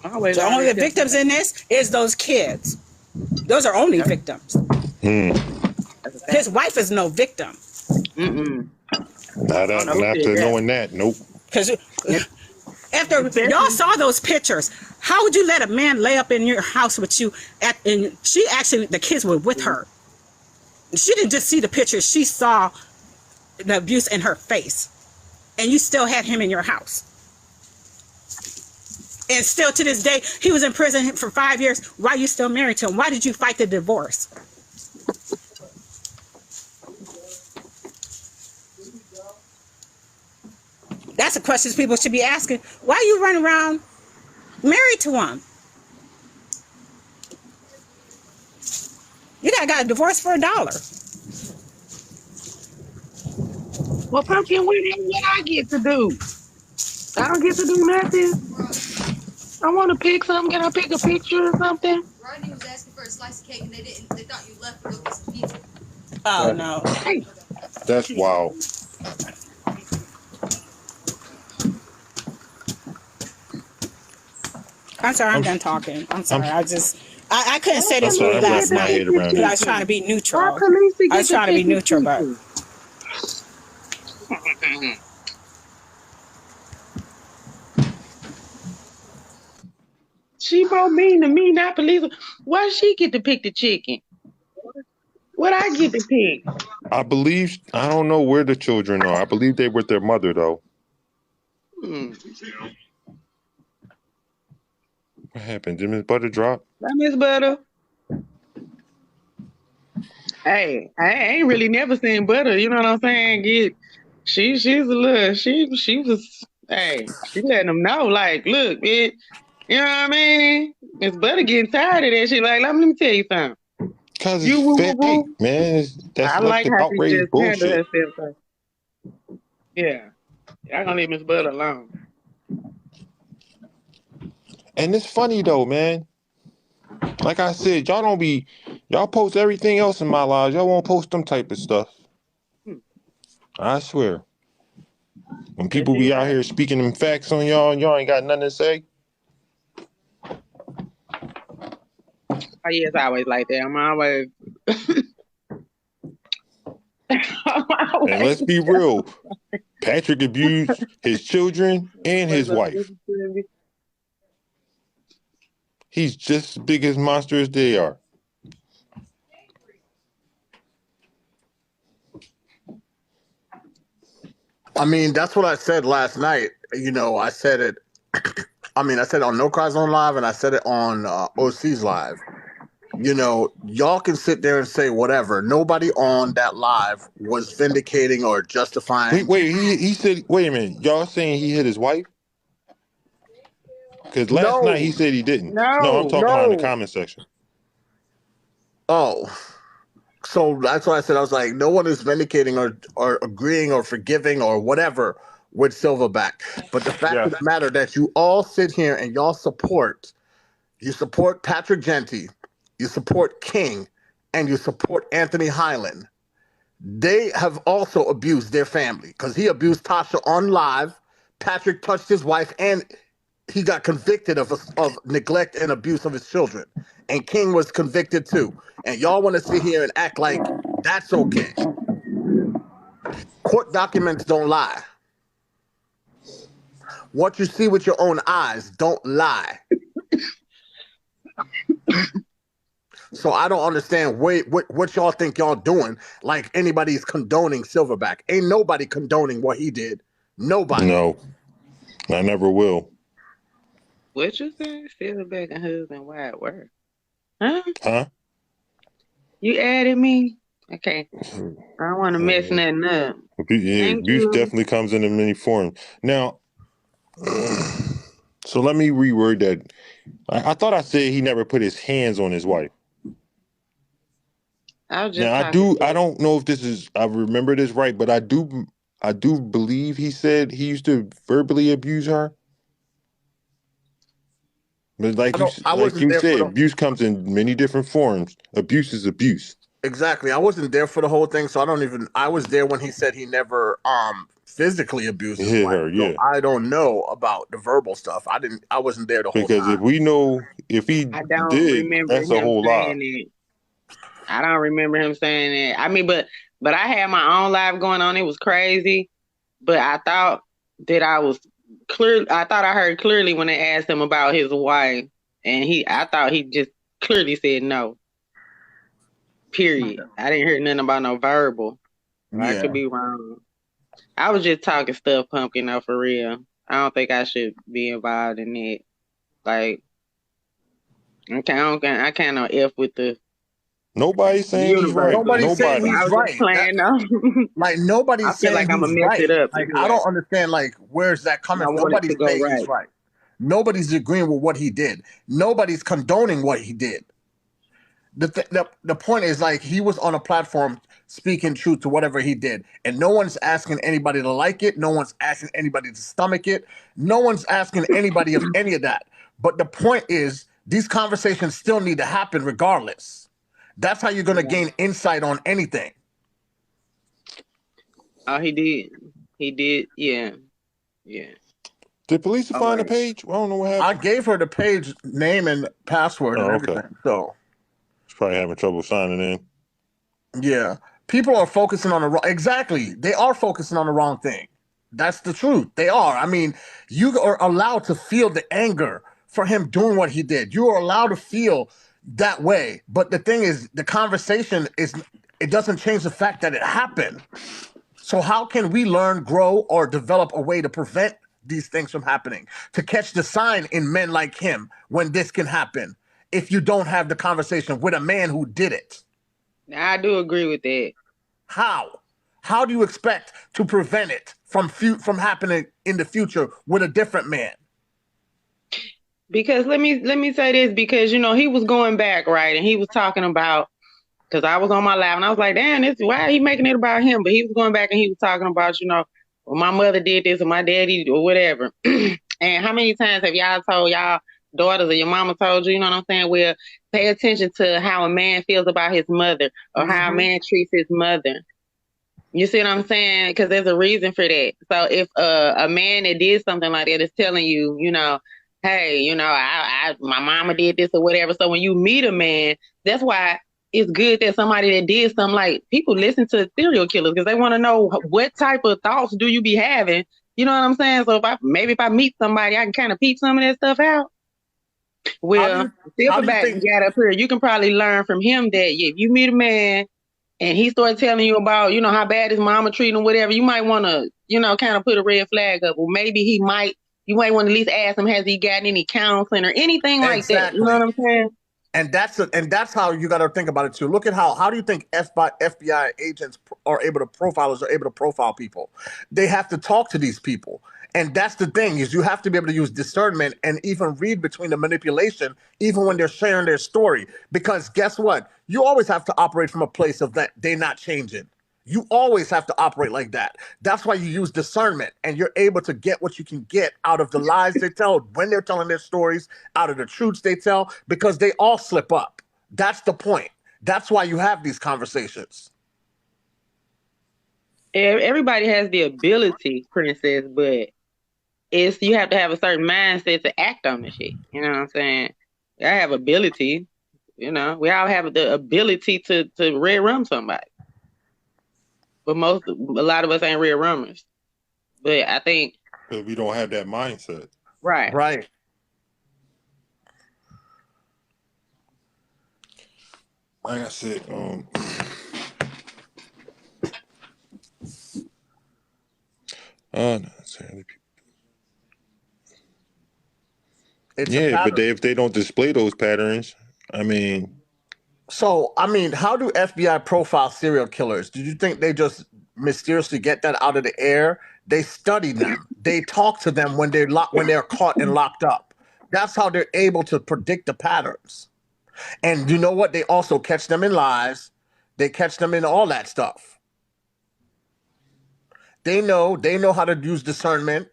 Always The only already victims in this is those kids. Those are only victims. That's a His fact. wife is no victim. Mm-mm. Not I don't know who after said that. knowing that. Nope. Because after y'all Especially, saw those pictures, how would you let a man lay up in your house with you? And she actually, the kids were with her. She didn't just see the pictures; she saw the abuse in her face, and you still had him in your house. And still to this day, he was in prison for 5 years. Why are you still married to him? Why did you fight the divorce? That's the questions people should be asking. Why are you running around married to him? You got a divorce for $1. well, pumpkin, what I get to do? I don't get to do nothing. I want to pick something. Can I pick a picture or something? Rodney was asking for a slice of cake and they didn't. They thought you left to go get some pizza. Oh no. Hey, That's wild. I'm sorry, I'm done talking. I'm sorry. I'm I couldn't say I'm this sorry. word I'm last wrapping my night head around because I it. was trying to be why neutral. Khaleesi I get was to trying to be pick his neutral, but picture? She more mean to me, not police. Why she get to pick the chicken? What I get to pick? I don't know where the children are. I believe they with their mother though. Hmm. What happened? Did Miss Butter drop? Bye, Miss Butter. Hey, I ain't really never seen Butter. You know what I'm saying? She's a little. She was. Hey, she letting them know. Like, look, bitch. You know what I mean? Miss Butter getting tired of that shit. Like, let me tell you something. Cause You it's woo woo fake, woo. man. That's I like like the how she outrage just handled bullshit. herself. Yeah, y'all gonna leave Miss Butter alone. And it's funny though, man. Like I said, y'all post everything else in my lives. Y'all won't post them type of stuff. Hmm. I swear. When That people shit be out right. here speaking them facts on y'all and y'all ain't got nothing to say. Oh yeah, it's always like that. I'm always. I'm And always. let's be real. Patrick abused his children and his wife. He's just as big as monster as they are. I mean, that's what I said last night. You know, I said it. I mean, I said it on No Cries on Live, and I said it on OC's Live. You know, y'all can sit there and say whatever. Nobody on that live was vindicating or justifying. Wait, he said, wait a minute, y'all saying he hit his wife? Because last night he No, said he didn't. No, I'm No. talking about in the no. comment section. Oh, so that's why I said I was like, no one is vindicating or agreeing or forgiving or whatever with Silverback. But the fact Yeah. of the matter that you all sit here and y'all you support Patrick Genty, you support King, and you support Anthony Highland. They have also abused their family because he abused Tasha on live. Patrick touched his wife and he got convicted of neglect and abuse of his children. And King was convicted too. And y'all want to sit here and act like that's okay. Court documents don't lie. What you see with your own eyes don't lie. So I don't understand what y'all think y'all doing like anybody's condoning Silverback. Ain't nobody condoning what he did. Nobody. No, I never will. What you say? Silverback and husband wide work. Huh? Huh? You added me? Okay. I don't want to mess nothing up. Yeah, Thank abuse you. definitely comes in many forms. Now, so let me reword that. I thought I said he never put his hands on his wife. I was just Now talking I to don't know if I remember this right, but I do believe he said he used to verbally abuse her. But I like wasn't you there for said, the abuse comes in many different forms. Abuse is abuse. exactly. I wasn't there for the whole thing, so I don't even I was there when he said he never physically abused his Hit wife. her, So yeah. I don't know about the verbal stuff. I wasn't there the whole Because if time. we know if he I don't did, remember that's a him whole lie. saying it. I don't remember him saying that. I mean, but I had my own life going on. It was crazy. But I thought that I was clear. I thought I heard clearly when they asked him about his wife, and I thought he just clearly said no. Period. I didn't hear nothing about no verbal. I Yeah. could be wrong. I was just talking stuff, pumpkin, though, for real. I don't think I should be involved in it. Like, I can't no F with the Nobody's saying he's universe. right. Nobody's saying Nobody. I he's was just right. playing though. Like I nobody's feel saying like I'm he's gonna mess right. it up Like I anyway. don't understand. Like where's that coming I from? want it Nobody's to go saying he's right. right. Nobody's agreeing with what he did. Nobody's condoning what he did. The point is like he was on a platform speaking truth to whatever he did, and no one's asking anybody to like it. No one's asking anybody to stomach it. No one's asking anybody of any of that. But the point is, these conversations still need to happen regardless. That's how you're going to gain insight on anything. Oh, he did. He did. Yeah. Yeah. Did police All find the right. page? I don't know what I happened. gave her the page name and password and Oh, okay. everything. So She's probably having trouble signing in. yeah, people are focusing on the wrong. Exactly, they are focusing on the wrong thing. That's the truth. They are. I mean, you are allowed to feel the anger for him doing what he did. You are allowed to feel that way. But the thing is, the conversation is. It doesn't change the fact that it happened. So how can we learn, grow, or develop a way to prevent these things from happening? To catch the sign in men like him when this can happen if you don't have the conversation with a man who did it. I do agree with that. How? How do you expect to prevent it from happening in the future with a different man? Because let me say this, because he was going back, right, and he was talking about, because I was on my live and I was like, damn, why are he making it about him? But he was going back and he was talking about, well, my mother did this or my daddy or whatever. And how many times have y'all told y'all daughters or your mama told you, you know what I'm saying? Well, pay attention to how a man feels about his mother or how a man treats his mother. You see what I'm saying? Because there's a reason for that. So if a man that did something like that is telling you, hey, my mama did this or whatever. So when you meet a man, that's why it's good that somebody that did something, like, people listen to serial killers because they want to know what type of thoughts do you be having. You know what I'm saying? So if I meet somebody, I can kind of peep some of that stuff out. Well, Silverback got up here. You can probably learn from him that if you meet a man and he starts telling you about, how bad his mama treating him, whatever, you might want to, kind of put a red flag up. Or maybe you might want to at least ask him, has he gotten any counseling or anything like that? You know what I'm saying? And that's how you got to think about it too. Look at how do you think FBI agents profilers are able to profile people? They have to talk to these people. And that's the thing, is you have to be able to use discernment and even read between the manipulation, even when they're sharing their story. Because guess what? You always have to operate from a place of that they're not changing. You always have to operate like that. That's why you use discernment, and you're able to get what you can get out of the lies they tell when they're telling their stories, out of the truths they tell, because they all slip up. That's the point. That's why you have these conversations. Everybody has the ability, princess, but you have to have a certain mindset to act on the shit. You know what I'm saying? I have ability. We all have the ability to red rum somebody. But a lot of us ain't red rummers. But I think, because we don't have that mindset. Right. Like I said, but if they don't display those patterns, I mean. So, how do FBI profile serial killers? Do you think they just mysteriously get that out of the air? They study them. They talk to them when they're caught and locked up. That's how they're able to predict the patterns. And you know what? They also catch them in lies. They catch them in all that stuff. They know how to use discernment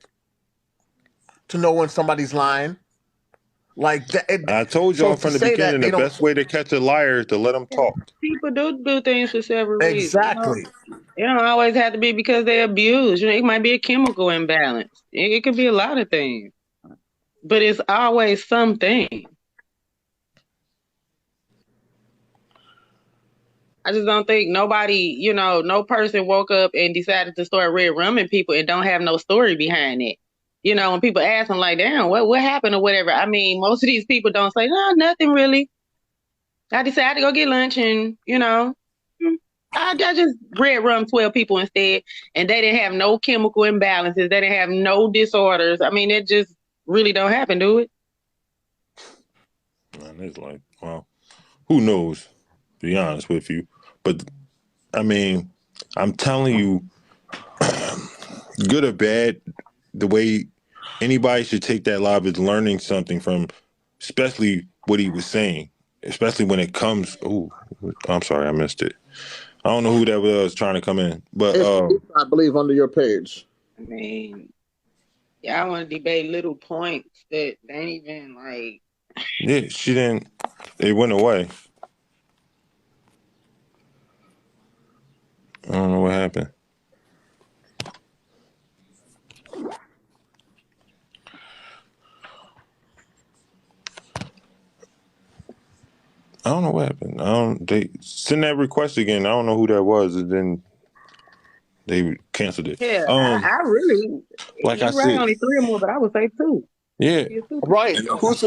to know when somebody's lying. Like I told so y'all to from the say that beginning, they the don't best way to catch a liar is to let them talk. People do things for several reasons. exactly. It don't always have to be because they abuse. It might be a chemical imbalance. It could be a lot of things, but it's always something. I just don't think nobody, no person woke up and decided to start red rumming people and don't have no story behind it. When people ask them like, damn, what happened or whatever. I mean, most of these people don't say, no, nothing really. I decided to go get lunch and, I just red rum 12 people instead. And they didn't have no chemical imbalances. They didn't have no disorders. I mean, it just really don't happen, do it? And it's like, well, who knows, to be honest with you. But, I mean, I'm telling you, good or bad, the way anybody should take that live is learning something from, especially what he was saying, especially when it comes. Oh, I'm sorry, I missed it. I don't know who that was trying to come in, but It's, I believe, under your page. I mean, y'all want to debate little points that ain't even like. yeah, she didn't. It went away. I don't know what happened. I don't know what happened. They send that request again. I don't know who that was, and then they canceled it. Yeah, I really. Like I You're right, said, only three or more, but I would say two. yeah. Right. Who's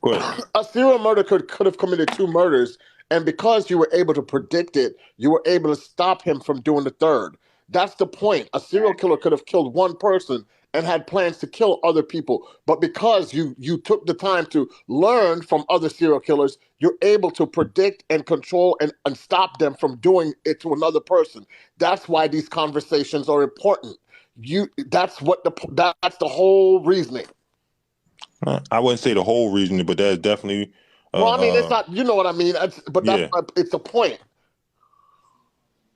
Go ahead. a serial murder could have committed 2 murders, and because you were able to predict it, you were able to stop him from doing the third. That's the point. A serial killer could have killed 1 person and had plans to kill other people, but because you took the time to learn from other serial killers, you're able to predict and control and stop them from doing it to another person. That's why these conversations are important. That's the whole reasoning. I wouldn't say the whole reason, but that's definitely. Well, I mean, it's not. You know what I mean. It's a point.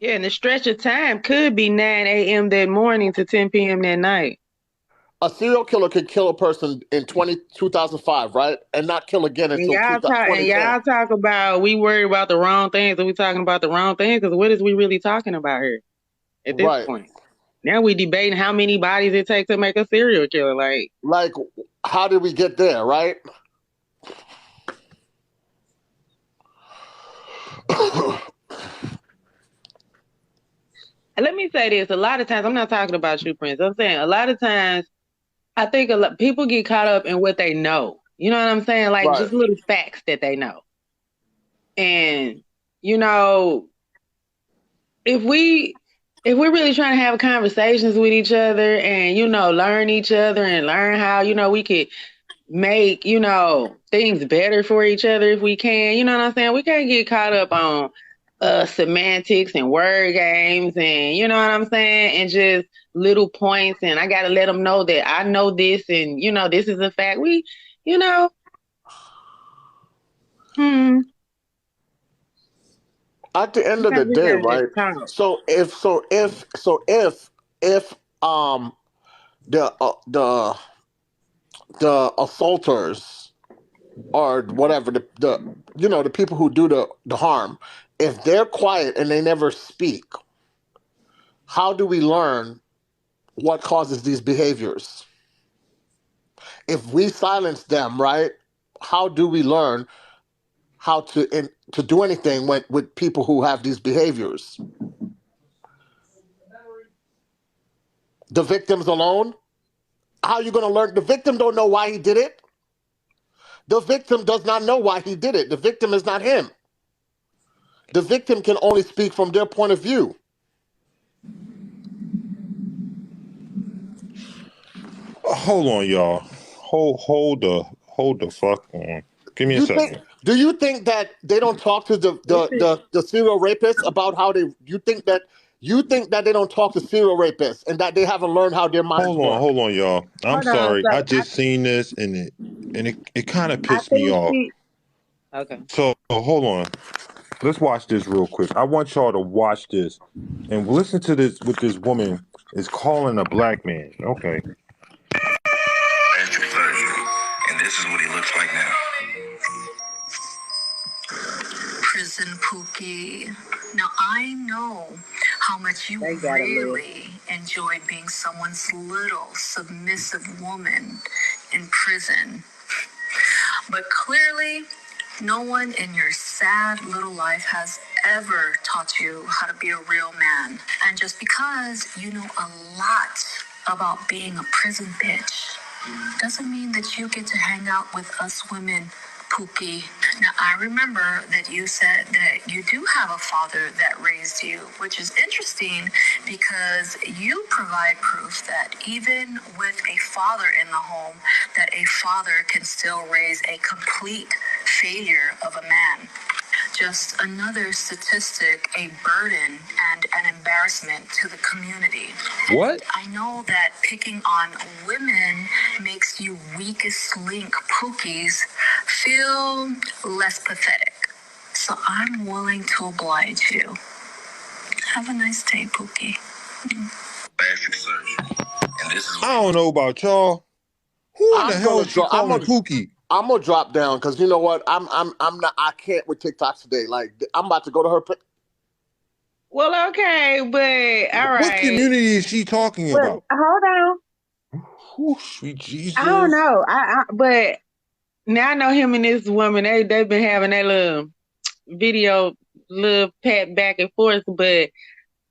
Yeah, and the stretch of time could be 9 a.m. that morning to 10 p.m. that night. A serial killer could kill a person in 2005, right, and not kill again And until y'all 2010. talk about we worried about the wrong things, and we talking about the wrong things because what is we really talking about here at this Right. point? Now we debating how many bodies it takes to make a serial killer. Like, how did we get there, right? Let me say this: a lot of times, I'm not talking about you, Prince. I'm saying a lot of times, I think people get caught up in what they know. You know what I'm saying? Like Right. just little facts that they know. And if we're really trying to have conversations with each other and learn each other and learn how we could make things better for each other if we can. You know what I'm saying? We can't get caught up on semantics and word games and you know what I'm saying, and just little points. And I gotta let them know that I know this and this is a fact. At the end of the day, right? So if the assaulters or whatever the people who do the harm, if they're quiet and they never speak, how do we learn what causes these behaviors? If we silence them, right? How do we learn how to do anything with people who have these behaviors? The victims alone? How are you going to learn? The victim don't know why he did it. The victim does not know why he did it. The victim is not him. The victim can only speak from their point of view. Hold on, y'all. Hold the fuck on. Give me a second. Do you think that they don't talk to the serial rapists about how they? You think that they don't talk to serial rapists and that they haven't learned how their minds work? Hold on, y'all. I'm Hold on, sorry. so I just seen this and it kind of pissed me off. Okay. So hold on. Let's watch this real quick. I want y'all to watch this and listen to this. What this woman is calling a black man. Okay. Pleasure in the this is what he looks like now. Prison Pookie. Now I know how much you really enjoyed being someone's little submissive woman in prison. But clearly, no one in your sad little life has ever taught you how to be a real man. And just because you know a lot about being a prison bitch doesn't mean that you get to hang out with us women, Pookie. Now, I remember that you said that you do have a father that raised you, which is interesting because you provide proof that even with a father in the home, that a father can still raise a complete failure of a man. Just another statistic, a burden and an embarrassment to the community. What? I know that picking on women makes you weakest link Pookies feel less pathetic. So I'm willing to oblige you. Have a nice day, Pookie. Bariatric surgery. And this is I don't know about y'all. Who in the hell is she calling Pookie? I'm gonna drop down because you know what? I'm not. I can't with TikTok today. Like I'm about to go to her. Well, okay, but all right. What community is she talking about? Hold on. Whew, sweet Jesus. I don't know. But now I know him and this woman. They've been having that little video, little pat back and forth. But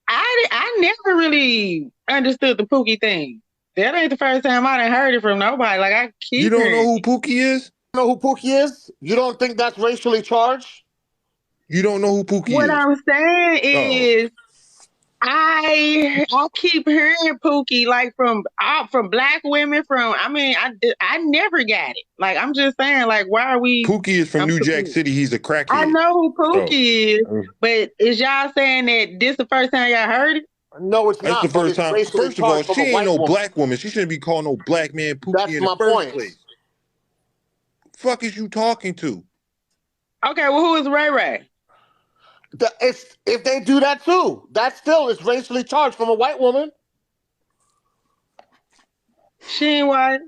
I never really understood the Pookie thing. That ain't the first time I done heard it from nobody. Like I keep. You don't know who Pookie is? You know who Pookie is? You don't think that's racially charged? You don't know who Pookie is? What I'm saying is, I keep hearing Pookie like from black women. I never got it. Like I'm just saying, like why are we? Pookie is from New Jack City. He's a crackhead. I know who Pookie is, but is y'all saying that this the first time y'all heard it? No, it's not. That's the first time. First of all, she ain't no black woman. She shouldn't be calling no black man Pookie in the first place. Fuck is you talking to? Okay, well, who is Ray Ray? If they do that too, that still is racially charged from a white woman. She ain't white.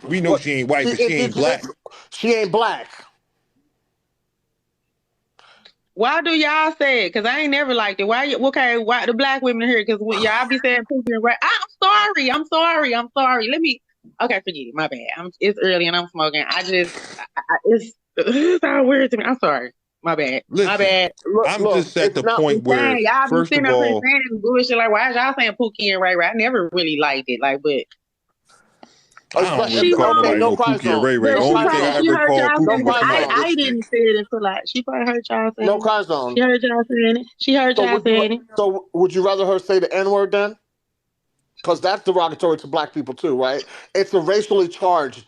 We know she ain't white, but she ain't black. She ain't black. Why do y'all say it? Because I ain't never liked it. Why the black women here? Because y'all be saying Pookie and Ray. I'm sorry. Okay, forget it. My bad. It's early and I'm smoking. It's all weird to me. I'm sorry. My bad. Listen, my bad. I'm just at the point where, y'all first be of all, saying bullshit like, why is y'all saying Pookie and Ray Ray? I never really liked it. Like, but I don't really call nobody no Pookie and Ray Ray. The only thing I ever called Pookie was I didn't say it until she probably heard y'all saying no cry zone. She heard y'all saying it. She heard y'all saying it. So would you rather her say the N-word then? Because that's derogatory to black people too, right? It's a racially charged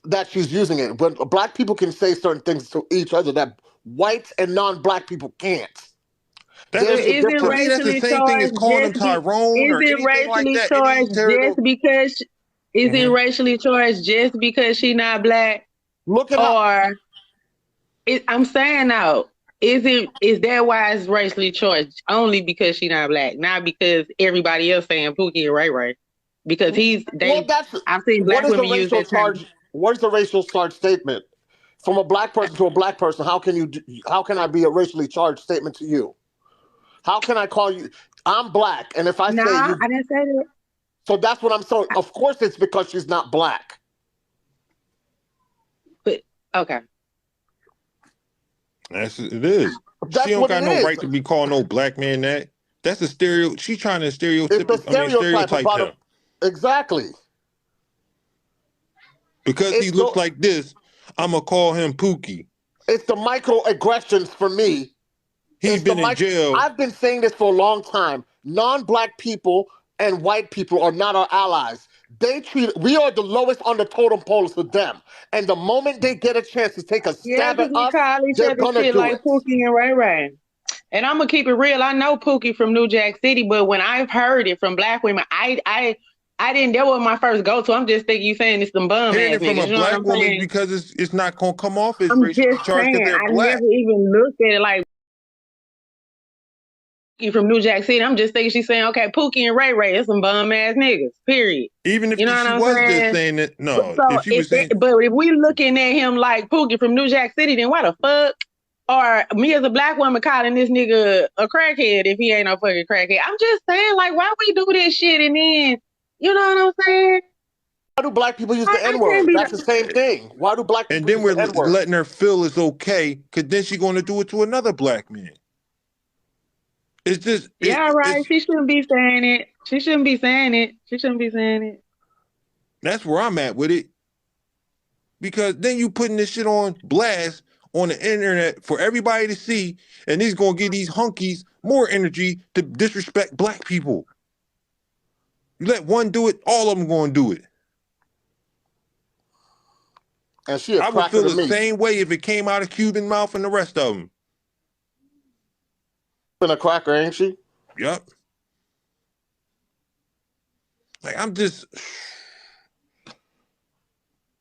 that she's using it. But black people can say certain things to each other that white and non-black people can't. That's the same thing as calling him Tyrone or anything like that. Just because is it racially charged just because she not black? Look it up. I'm saying now, is that why it's racially charged? Only because she not black, not because everybody else saying Pookie and Ray Ray. Because I've seen black women use that term. What is the racial charge statement? From a black person to a black person, how can I be a racially charged statement to you? How can I call you? I'm black, and if I say I didn't say that. So that's what I'm saying. Of course, it's because she's not black. But okay, it is. She don't got no right to be calling no black man that. That's a stereo. She's trying to stereotype him. Exactly. Because he looks like this, I'm going to call him Pookie. It's the microaggressions for me. He's been in jail. I've been saying this for a long time. Non-black people and white people are not our allies. We are the lowest on the totem pole to them. And the moment they get a chance to take a stab at us, they're going to do it. Pookie and Ray Ray. And I'm going to keep it real. I know Pookie from New Jack City, but when I've heard it from black women, I didn't. That was my first go-to. I'm just thinking you saying it's some bum ass niggas. From a black woman because it's not gonna come off as I'm racially just charged saying, because they're I black. never even looked at it like from New Jack City. I'm just thinking she's saying, okay, Pookie and Ray Ray are some bum ass niggas. Period. Even if You know what she I'm was just saying? saying that, no, So if she was saying, but if we looking at him like Pookie from New Jack City, then why the fuck? Or me as a black woman calling this nigga a crackhead if he ain't no fucking crackhead. I'm just saying, like, why we do this shit and then, you know what I'm saying? Why do black people use the I can't N-word? be. That's the same thing. Why do black and people then use we're the N-word? letting her feel it's okay, because then she's going to do it to another black man. It's just, Yeah, right. it's She shouldn't be saying it. She shouldn't be saying it. She shouldn't be saying it. that's where I'm at with it. Because then you putting this shit on blast on the internet for everybody to see, and he's gonna give these hunkies more energy to disrespect black people. You let one do it, all of them gonna do it. And she a I would cracker feel to the me. same way if it came out of Cuban mouth and the rest of them. Been a cracker, ain't she? Yep. Like I'm just,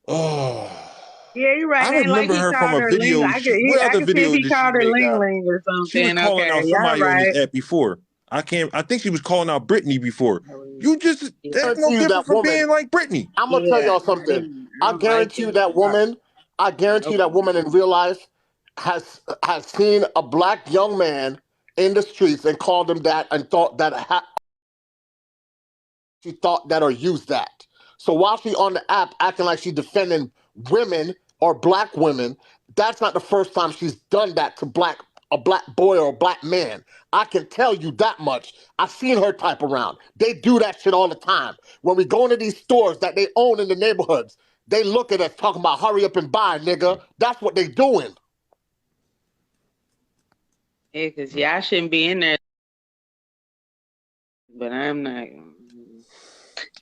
oh. Yeah, you're right. I Ain't like remember he her from called a her Ling. video. What I other could see if video he did she called her make Ling out? Ling or She was something. calling Okay, out yeah, somebody on right. this app before. I think she was calling out Britney before. You just, Yeah, that's no Guarantee you different that from woman. being like Britney. I'm gonna tell yeah. y'all something. I I don't like guarantee you it. that woman. I guarantee you that woman in real life has seen a black young man in the streets and called him that and thought that she thought that or used that. So while she on the app acting like she's defending women or black women, that's not the first time she's done that to a black boy or a black man. I can tell you that much. I've seen her type around. They do that shit all the time. When we go into these stores that they own in the neighborhoods, they look at us talking about hurry up and buy, nigga. That's what they doing. Yeah, because y'all shouldn't be in there. But I'm not.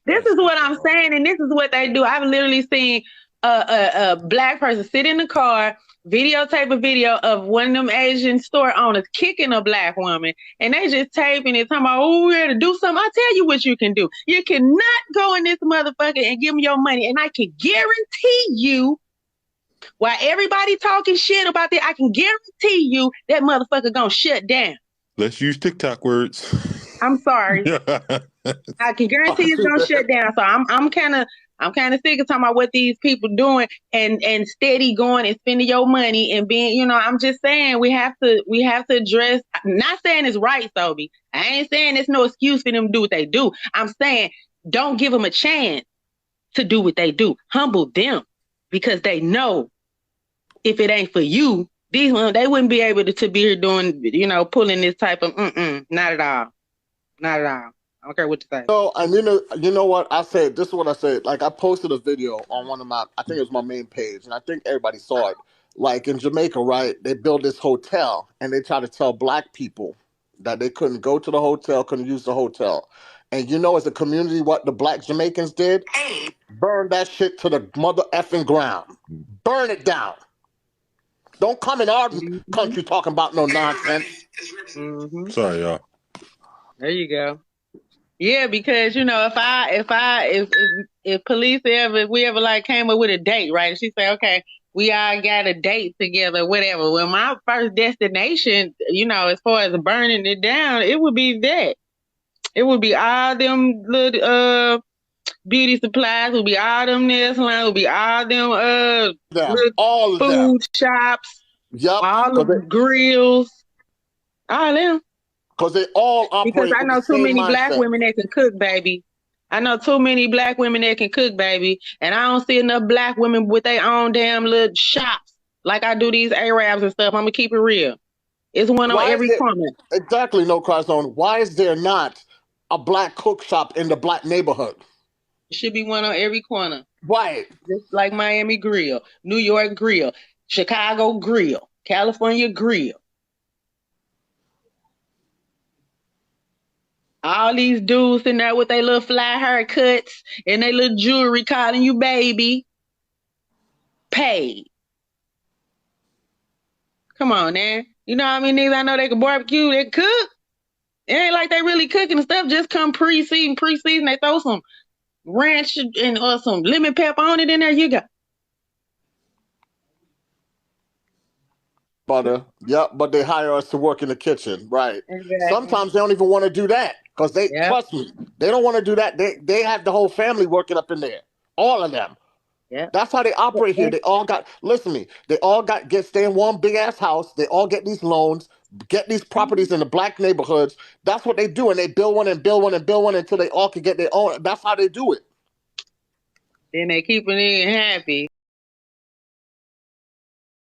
This is what I'm saying, and this is what they do. I've literally seen a black person sit in the car, videotape a video of one of them Asian store owners kicking a black woman, and they just taping it, talking about, oh, we're to do something. I tell you what you can do. You cannot go in this motherfucker and give them your money, and I can guarantee you, while everybody talking shit about that, I can guarantee you that motherfucker gonna shut down. Let's use TikTok words. I'm sorry. I can guarantee it's gonna shut down. So I'm kind of sick of talking about what these people doing and steady going and spending your money and being, I'm just saying we have to address. Not saying it's right, Sobe. I ain't saying it's no excuse for them to do what they do. I'm saying don't give them a chance to do what they do. Humble them, because they know if it ain't for you, these ones, they wouldn't be able to be here doing, pulling this type of not at all. Not at all. I don't care what you say. No, and you know what I said. This is what I said. Like I posted a video on one of my, I think it was my main page, and I think everybody saw it. Like in Jamaica, right? They built this hotel, and they try to tell black people that they couldn't go to the hotel, couldn't use the hotel. And as a community, what the black Jamaicans did? Burn that shit to the mother effing ground. Burn it down. Don't come in our country talking about no nonsense. Mm-hmm. Sorry, y'all. There you go. Yeah, because if police if we ever like came up with a date, right? She say, okay, we all got a date together, whatever. Well, my first destination, as far as burning it down, it would be that. It would be all them little beauty supplies, would be all them nail salons, would be all them all of food them. shops, yep, all the grills, all them. Because they all operate Because I know too many black mindset. women that can cook, baby. I know too many black women that can cook, baby. And I don't see enough black women with their own damn little shops like I do these Arabs and stuff. I'm going to keep it real. It's one on every corner. Exactly, no cross zone. Why is there not a black cook shop in the black neighborhood? It should be one on every corner. Right. Just like Miami Grill, New York Grill, Chicago Grill, California Grill. All these dudes in there with their little fly haircuts and their little jewelry calling you baby. Paid. Come on, man. You know how many niggas I know they can barbecue, they cook? It ain't like they really cooking and stuff. Just come pre-season. They throw some ranch and or some lemon pepper on it in there. You go. butter. Yep, but they hire us to work in the kitchen, right? Exactly. Sometimes they don't even want to do that because they trust me. They don't want to do that. They have the whole family working up in there, all of them. Yeah. That's how they operate here. They all got listen to me. They all stay in one big ass house. They all get these loans, get these properties in the black neighborhoods. That's what they do, and they build one and build one and build one until they all can get their own. That's how they do it. Then they keeping it happy.